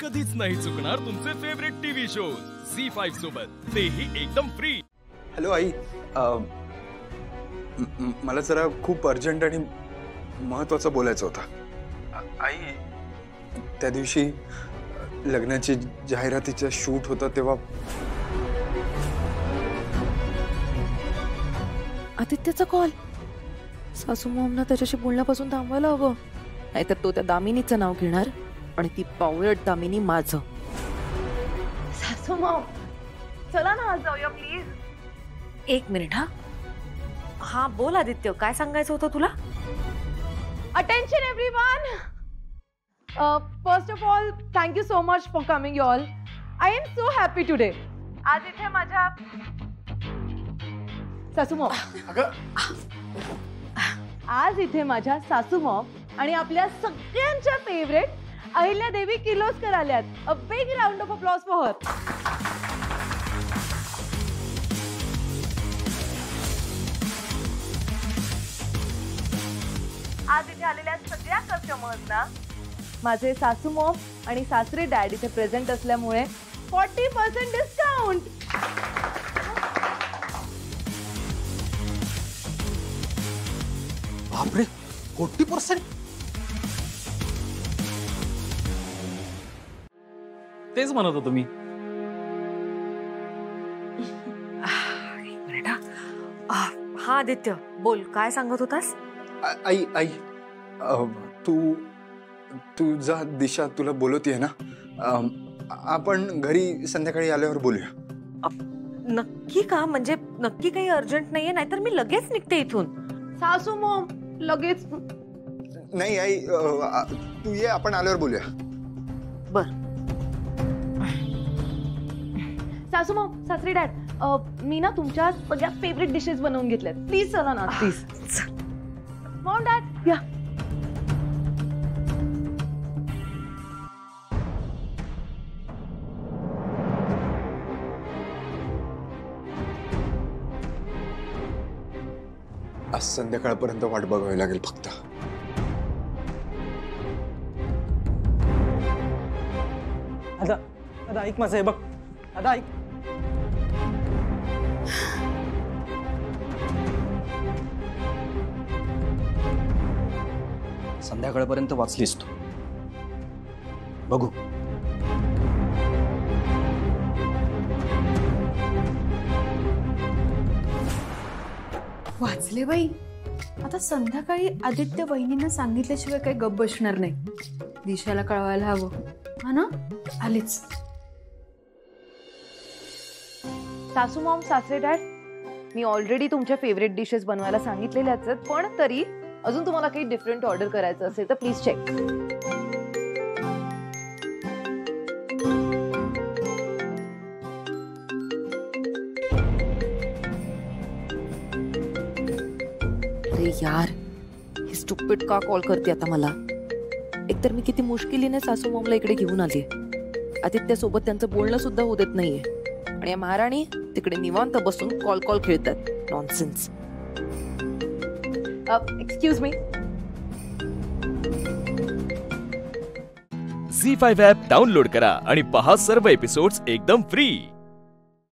कधीच नाही चुकणार तुमचे फेवरेट टीव्ही शोज झी5 सोबत, तेही एकदम फ्री। हॅलो आई, मला जरा खूप अर्जंट आणि महत्त्वाचं बोलायचं होतं। आई, त्या दिवशी लग्नाची जाहिरातीचं शूट होतं तेव्हा आदित्यचा कॉल। सासू मॉमना त्याच्याशी बोलण्यापासून थांबवायला हवं, नाहीतर तो त्या दामिनीचं नाव घेणार आणि ती पावळट दामिनी माझं। सासू मॉम, चला ना आज जाऊया प्लीज। एक मिनिट। हा बोल आदित्य, काय सांगायचं होतं तुला? Attention everyone, first of all thank you so much for coming you all. I am so happy today. आज इथे माझ्या सासू मॉम, आज इथे माझ्या सासू मॉम आणि आपल्या सगळ्यांच्या फेवरेट अहिल्यादेवी किर्लोस्कर आल्यात। A big round of applause for her. आज इथे आलेल्या सगळ्या कस्टमर्सना माझे सासू मॉम आणि सासरे डॅड इथे प्रेझेंट असल्यामुळे 40% डिस्काउंट। बापरे, 40%? तेच म्हणत होतो मी। एक मिनिट। हा आदित्य बोल, काय सांगत होतास? आई आई, तू जा, दिशा तुला बोलवतीये ना, आपण घरी संध्याकाळी आल्यावर बोलूया। नक्की का? म्हणजे नक्की काही अर्जंट नाहीये, नाहीतर मी लगेच निघते इथून। सासू मॉम लगेच नाही आई, तू ये, आपण आल्यावर बोलूया। बर। सासू मॉम, सासरे डॅड, मी ना तुमच्या सगळ्या फेवरेट डिशेस बनवून घेतल्यात। प्लीज चला ना, प्लीज। मॉम डॅड या। आज संध्याकाळपर्यंत वाट बघावी लागेल फक्त। दादा ऐक माझं, हे बघ दादा, ऐक। संध्याकाळपर्यंत वाचलीस तू, बघू। वाचले बाई। आता संध्याकाळी आदित्य वहिनींना सांगितल्याशिवाय काही गप्प बसणार नाही। दिशाला कळवायला हवं, हा ना? आलेच। सासू मॉम, सासरे डॅड, मी ऑलरेडी तुमच्या फेवरेट डिशेस बनवायला सांगितलेल्याच आहेत, पण तरी अजून तुम्हाला काही डिफरंट ऑर्डर करायचं असेल तर प्लीज चेक। अरे यार, ही स्टुपिड का कॉल करते आता मला? एकतर मी किती मुश्किलीने सासू मॉमला इकडे घेऊन आली, आदित्य सोबत त्यांचं बोलणं सुद्धा होऊ देत नाहीये, आणि या महाराणी तिकडे निवांत बसून कॉल खेळतात। Nonsense. Excuse me. Zee5 app download करा आणि पहा सर्व एपिसोड्स एकदम फ्री।